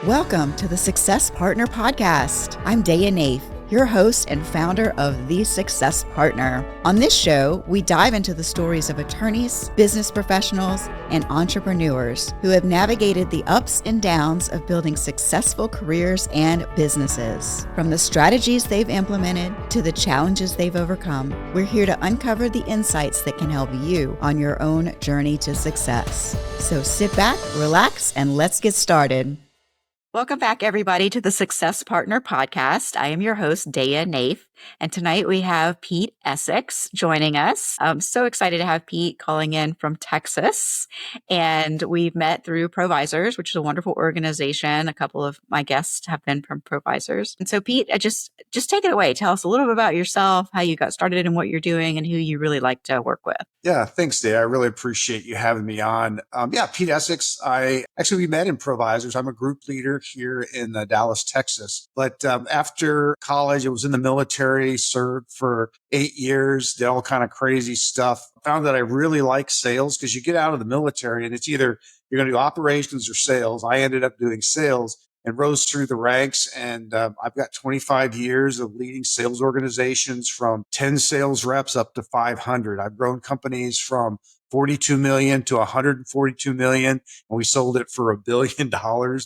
Welcome to the Success Partner Podcast. I'm Daya Naef, your host and founder of The Success Partner. On this show, we dive into the stories of attorneys, business professionals, and entrepreneurs who have navigated the ups and downs of building successful careers and businesses. From the strategies they've implemented to the challenges they've overcome, we're here to uncover the insights that can help you on your own journey to success. So sit back, relax, and let's get started. Welcome back, everybody, to the Success Partner Podcast. I am your host, Daya Naef, and tonight we have Pete Essex joining us. I'm so excited to have Pete calling in from Texas, and we've met through Provisors, which is a wonderful organization. A couple of my guests have been from Provisors. And so, Pete, just take it away. Tell us a little bit about yourself, how you got started and what you're doing, and who you really like to work with. Yeah, thanks, Dave. I really appreciate you having me on. Pete Essex. We met in Provisors. I'm a group leader here in Dallas, Texas. But after college, I was in the military, served for 8 years, did all kind of crazy stuff. Found that I really like sales because you get out of the military and it's either you're going to do operations or sales. I ended up doing sales and rose through the ranks. And I've got 25 years of leading sales organizations from 10 sales reps up to 500. I've grown companies from 42 million to 142 million. And we sold it for $1 billion,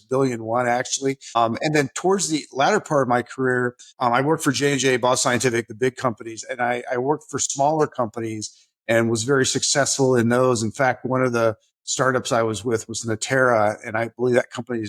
billion one actually. And then towards the latter part of my career, I worked for J&J, Boston Scientific, the big companies. And I worked for smaller companies and was very successful in those. In fact, one of the startups I was with was Natera, and I believe that company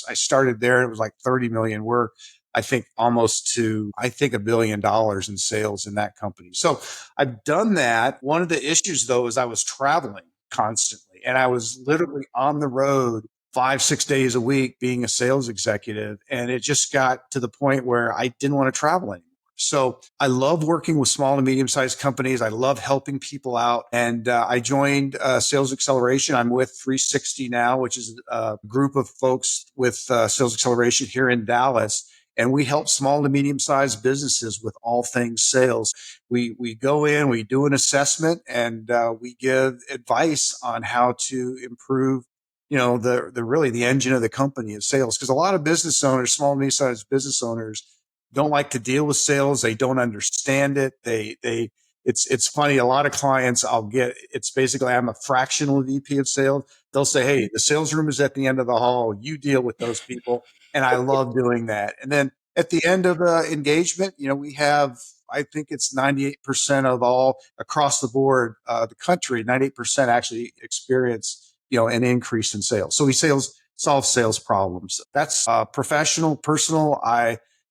I started there. It was like 30 million. We're, I think, almost to, $1 billion in sales in that company. So I've done that. One of the issues though, is I was traveling constantly and I was literally on the road 5-6 days a week being a sales executive. And it just got to the point where I didn't want to travel anymore. So I love working with small to medium-sized companies. I love helping people out. And I joined Sales Acceleration. I'm with 360 now, which is a group of folks with Sales Acceleration here in Dallas. And we help small to medium-sized businesses with all things sales. We go in, we do an assessment, and we give advice on how to improve, the engine of the company is sales. Because a lot of business owners, small and medium-sized business owners, don't like to deal with sales. They don't understand it. It's funny. A lot of clients it's basically, I'm a fractional VP of sales. They'll say, hey, the sales room is at the end of the hall. You deal with those people. And I love doing that. And then at the end of the engagement, we have, I think it's 98% of all across the board, the country, 98% actually experience, an increase in sales. So we solve sales problems. That's professional, personal.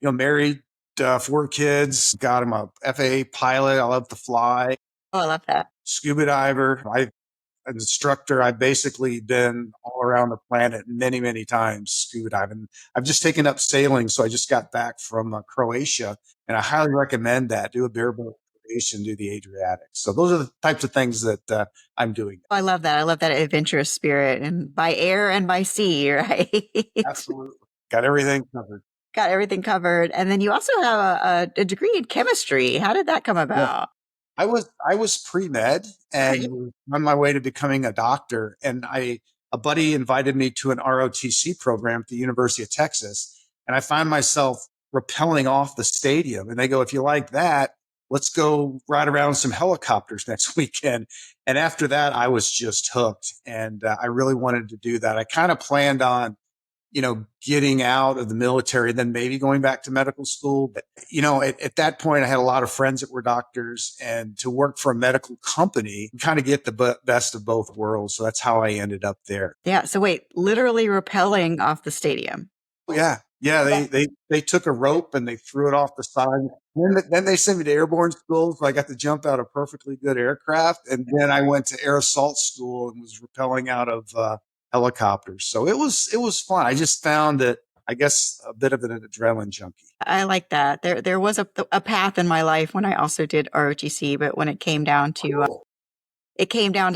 Married, 4 kids, I'm a FAA pilot. I love to fly. Oh, I love that. Scuba diver. I'm an instructor. I've basically been all around the planet many, many times scuba diving. I've just taken up sailing. So I just got back from Croatia and I highly recommend that. Do a bareboat Croatian, do the Adriatic. So those are the types of things that I'm doing. I love that. I love that adventurous spirit, and by air and by sea, right? Absolutely. Got everything covered. Got everything covered. And then you also have a degree in chemistry. How did that come about? I was pre-med and was on my way to becoming a doctor. And a buddy invited me to an ROTC program at the University of Texas. And I find myself rappelling off the stadium. And they go, if you like that, let's go ride around some helicopters next weekend. And after that, I was just hooked. And I really wanted to do that. I kind of planned on getting out of the military, then maybe going back to medical school. But, at that point, I had a lot of friends that were doctors, and to work for a medical company, kind of get the best of both worlds. So that's how I ended up there. Yeah. So wait, literally rappelling off the stadium. Yeah. Yeah. They took a rope and they threw it off the side. Then they sent me to airborne school. So I got to jump out of perfectly good aircraft. And then I went to air assault school and was rappelling out of, helicopters. So it was fun. I just found it, I guess, a bit of an adrenaline junkie. I like that. There was a path in my life when I also did ROTC, but when it came down to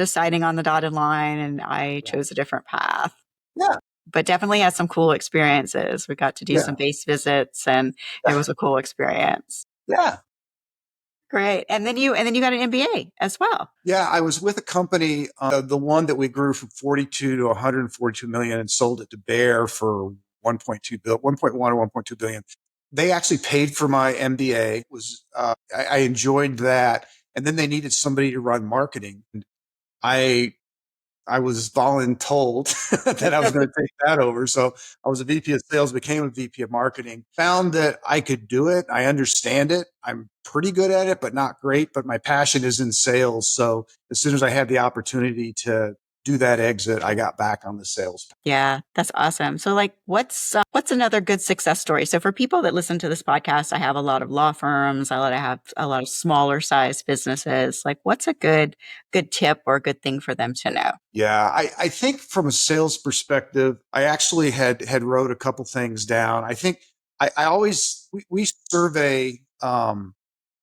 signing on the dotted line, and I chose a different path. Yeah. But definitely had some cool experiences. We got to do some base visits, and it was a cool experience. Yeah. Great. And then you got an MBA as well. Yeah, I was with a company, the one that we grew from 42 to 142 million and sold it to Bayer for 1.1 or 1.2 billion. They actually paid for my MBA. I enjoyed that. And then they needed somebody to run marketing. And I I was voluntold that I was going to take that over. So I was a VP of sales, became a VP of marketing, found that I could do it. I understand it. I'm pretty good at it, but not great. But my passion is in sales. So as soon as I had the opportunity to do that exit, I got back on the sales. Yeah, that's awesome. So like what's another good success story? So for people that listen to this podcast, I have a lot of law firms, I have a lot of smaller size businesses. Like what's a good tip or a good thing for them to know? Yeah, I think from a sales perspective, I actually had wrote a couple things down. I think I always we survey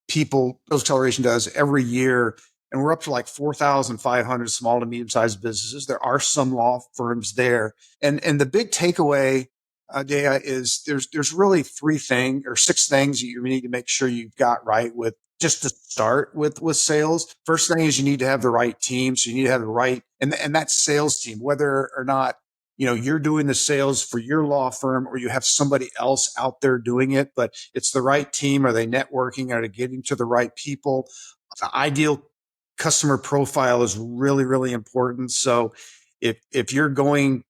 people, Sales Acceleration does every year, and we're up to like 4,500 small to medium sized businesses. There are some law firms there, and the big takeaway, Daya, is there's really three things or six things that you need to make sure you've got right with just to start with sales. First thing is you need to have the right team. So you need to have the right and that sales team, whether or not you're doing the sales for your law firm or you have somebody else out there doing it, but it's the right team. Are they networking? Are they getting to the right people? The ideal customer profile is really, really important. So if you're going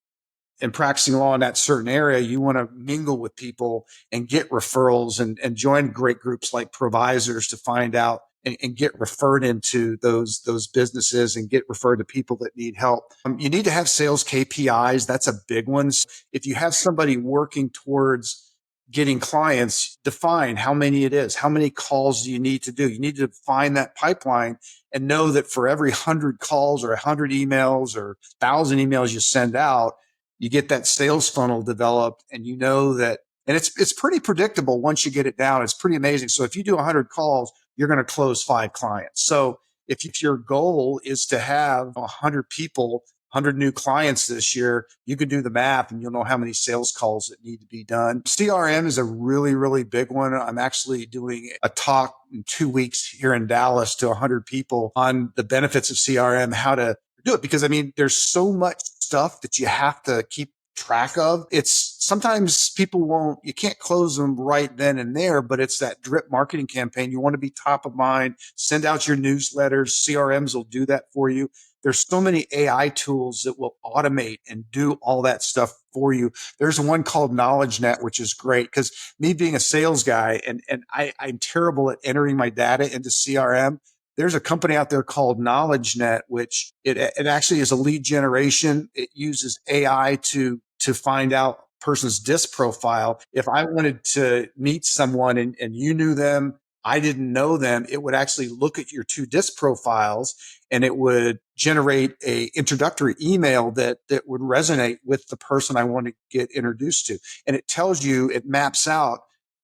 and practicing law in that certain area, you want to mingle with people and get referrals and join great groups like provisors to find out and get referred into those businesses and get referred to people that need help. You need to have sales KPIs. That's a big one. So if you have somebody working towards getting clients, define how many it is. How many calls do you need to do? You need to find that pipeline and know that for every 100 calls or 100 emails or 1,000 emails you send out, you get that sales funnel developed and you know that, and it's pretty predictable once you get it down. It's pretty amazing. So if you do 100 calls, you're going to close 5 clients. So if your goal is to have 100 people, 100 new clients this year, you can do the math and you'll know how many sales calls that need to be done. CRM is a really, really big one. I'm actually doing a talk in 2 weeks here in Dallas to 100 people on the benefits of CRM, how to do it. Because I mean, there's so much stuff that you have to keep track of. It's sometimes you can't close them right then and there, but it's that drip marketing campaign. You want to be top of mind, send out your newsletters. CRMs will do that for you. There's so many AI tools that will automate and do all that stuff for you. There's one called KnowledgeNet, which is great because me being a sales guy and I'm terrible at entering my data into CRM. There's a company out there called KnowledgeNet, which it actually is a lead generation. It uses AI to find out person's DISC profile. If I wanted to meet someone and you knew them, I didn't know them, it would actually look at your 2 DISC profiles and it would generate a introductory email that would resonate with the person I want to get introduced to. And it maps out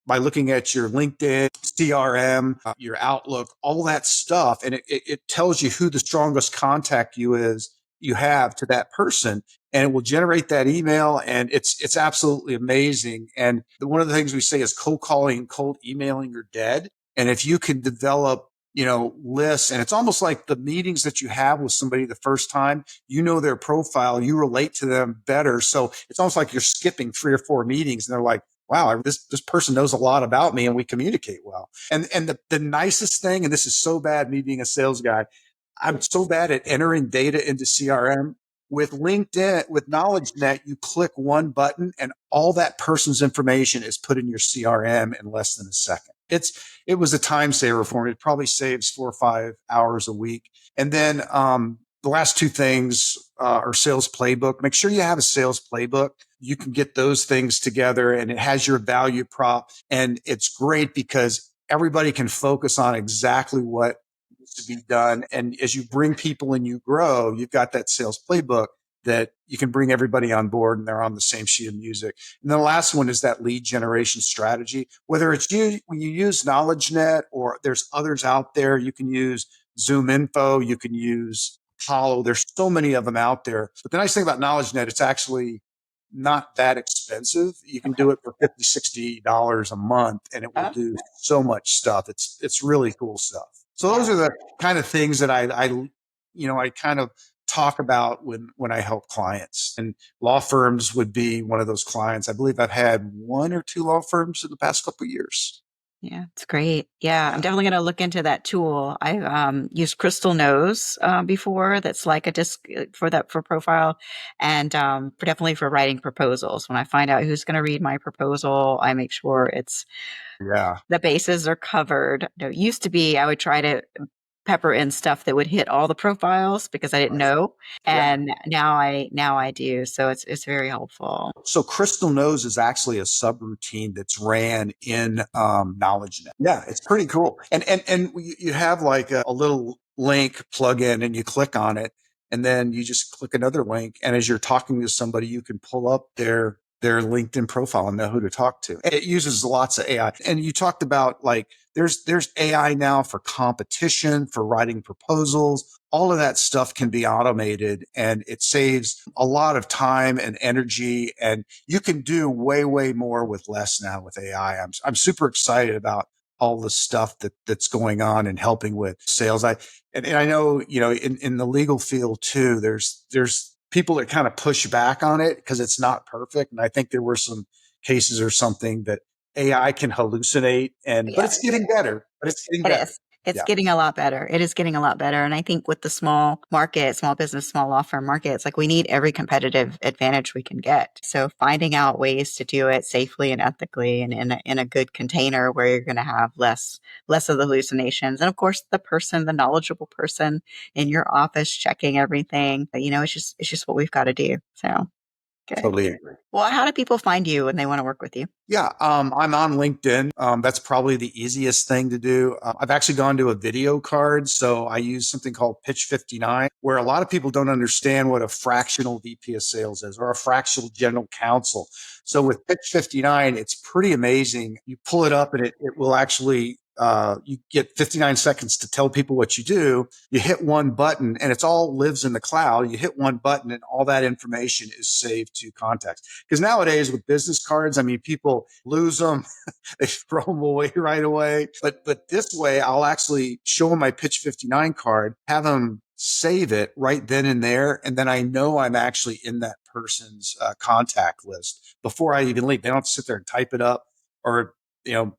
by looking at your LinkedIn, CRM, your Outlook, all that stuff. And it tells you who the strongest contact you have to that person. And it will generate that email. And it's absolutely amazing. And one of the things we say is cold calling and cold emailing are dead. And if you can develop, lists, and it's almost like the meetings that you have with somebody the first time, their profile, you relate to them better. So it's almost like you're skipping 3 or 4 meetings and they're like, wow, this person knows a lot about me and we communicate well. And the nicest thing, and this is so bad, me being a sales guy, I'm so bad at entering data into CRM. With LinkedIn, with KnowledgeNet, you click one button and all that person's information is put in your CRM in less than a second. It was a time saver for me. It probably saves 4 or 5 hours a week. And then the last 2 things are sales playbook. Make sure you have a sales playbook. You can get those things together and it has your value prop. And it's great because everybody can focus on exactly what needs to be done. And as you bring people and you grow, you've got that sales playbook that you can bring everybody on board and they're on the same sheet of music. And the last one is that lead generation strategy. Whether it's when you use KnowledgeNet or there's others out there, you can use Zoom Info, you can use Hollow. There's so many of them out there. But the nice thing about KnowledgeNet, it's actually not that expensive. You can do it for $50, $60 a month and it will do so much stuff. It's really cool stuff. So those are the kind of things that I kind of talk about when I help clients, and law firms would be one of those clients. I believe I've had one or two law firms in the past couple of years. Yeah, it's great. Yeah, I'm Yeah. definitely going to look into that tool. I used Crystal Knows before. That's like a disc for profile, and definitely for writing proposals. When I find out who's going to read my proposal, I make sure it's Yeah. the bases are covered. It used to be I would try to pepper in stuff that would hit all the profiles because I didn't Right. know, Yeah. and now I do. So it's very helpful. So Crystal Knows is actually a subroutine that's ran in KnowledgeNet. Yeah, it's pretty cool. And you have like a little link plug in, and you click on it, and then you just click another link. And as you're talking to somebody, you can pull up their LinkedIn profile and know who to talk to. And it uses lots of AI. And you talked about like there's AI now for competition, for writing proposals. All of that stuff can be automated, and it saves a lot of time and energy. And you can do way, way more with less now with AI. I'm super excited about all the stuff that's going on and helping with sales. And I know, in the legal field too, there's people that kind of push back on it because it's not perfect. And I think there were some cases or something that AI can hallucinate, but Yeah. it's getting better. But it's getting It better. is. It's Yeah. getting a lot better. It is getting a lot better. And I think with the small market, small business, small law firm market, it's like we need every competitive advantage we can get. So finding out ways to do it safely and ethically and in a good container where you're going to have less of the hallucinations. And of course, the knowledgeable person in your office checking everything. It's just what we've got to do. So good. Totally agree. Well, how do people find you when they want to work with you? Yeah, I'm on LinkedIn. That's probably the easiest thing to do. I've actually gone to a video card. So I use something called Pitch59, where a lot of people don't understand what a fractional VP of sales is or a fractional general counsel. So with Pitch59, it's pretty amazing. You pull it up and it will actually, you get 59 seconds to tell people what you do. You hit one button and it's all lives in the cloud. You hit one button and all that information is saved to contacts. Because nowadays with business cards, I mean, people lose them, they throw them away right away. But this way, I'll actually show them my Pitch 59 card, have them save it right then and there, and then I know I'm actually in that person's contact list before I even leave. They don't have to sit there and type it up, or you know.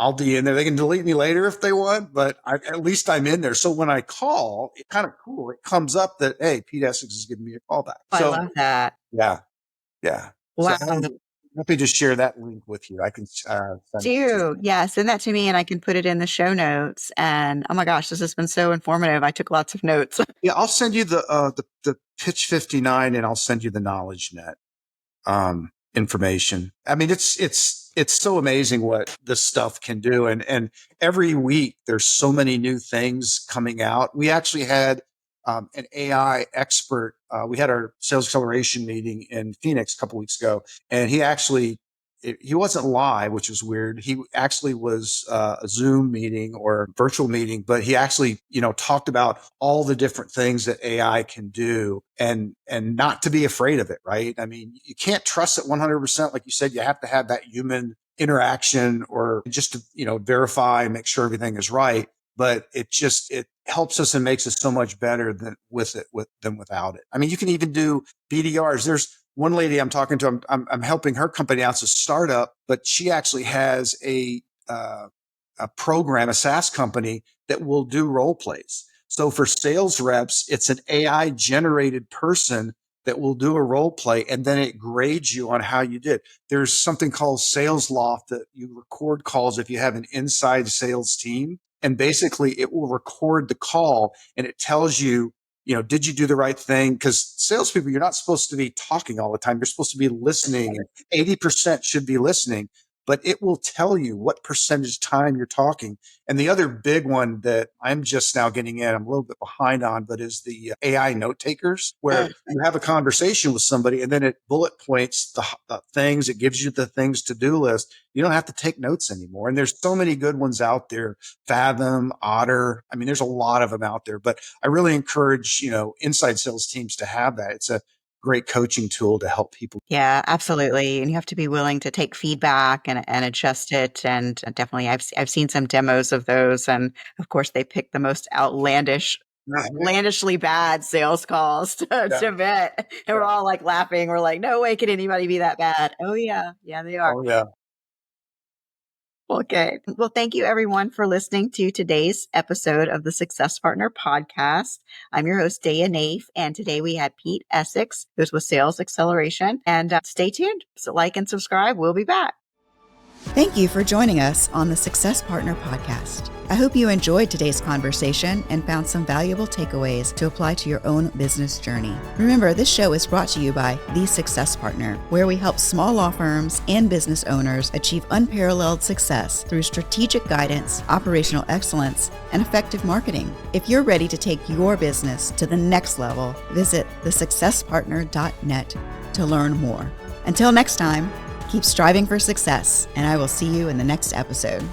I'll be in there. They can delete me later if they want, but at least I'm in there. So when I call, it's kind of cool. It comes up that, hey, Pete Essex is giving me a call back. I So love that. yeah, yeah. So Wow. happy to share that link with you. I can send it to you. Do. Yeah, send that to me and I can put it in the show notes. And oh my gosh, this has been so informative. I took lots of notes. Yeah, I'll send you the Pitch 59, and I'll send you the KnowledgeNet information. I mean, it's so amazing what this stuff can do. And every week there's so many new things coming out. We actually had an AI expert. We had our sales acceleration meeting in Phoenix a couple weeks ago, and he wasn't live, which was weird. He actually was a Zoom meeting or virtual meeting, but he actually, talked about all the different things that AI can do, and not to be afraid of it, right? I mean, you can't trust it 100%. Like you said, you have to have that human interaction, or just to, verify and make sure everything is right. But it helps us and makes us so much better than without it. I mean, you can even do BDRs. There's one lady I'm talking to. I'm helping her company out. It's a startup, but she actually has a program, a SaaS company that will do role plays. So for sales reps, it's an AI generated person that will do a role play, and then it grades you on how you did. There's something called Sales Loft that you record calls if you have an inside sales team. And basically it will record the call, and it tells you, did you do the right thing? Because salespeople, you're not supposed to be talking all the time. You're supposed to be listening. 80% should be listening, but it will tell you what percentage time you're talking. And the other big one that I'm just now getting in, I'm a little bit behind on, but is the AI note takers, where you have a conversation with somebody and then it bullet points the things, it gives you the things to-do list. You don't have to take notes anymore. And there's so many good ones out there. Fathom, Otter. I mean, there's a lot of them out there, but I really encourage, inside sales teams to have that. It's a great coaching tool to help people. Yeah, absolutely. And you have to be willing to take feedback and adjust it. And definitely, I've seen some demos of those, and of course, they pick the most outlandish outlandishly bad sales calls to vet. And we're all like laughing. We're like, no way could anybody be that bad. Oh, yeah. Yeah, they are. Oh, yeah. Okay. Well, thank you everyone for listening to today's episode of the Success Partner podcast. I'm your host, Daya Naef, and today we had Pete Essex, who's with Sales Acceleration. And stay tuned. So like and subscribe. We'll be back. Thank you for joining us on the Success Partner podcast. I hope you enjoyed today's conversation and found some valuable takeaways to apply to your own business journey. Remember, this show is brought to you by The Success Partner, where we help small law firms and business owners achieve unparalleled success through strategic guidance, operational excellence, and effective marketing. If you're ready to take your business to the next level, visit thesuccesspartner.net to learn more. Until next time, keep striving for success, and I will see you in the next episode.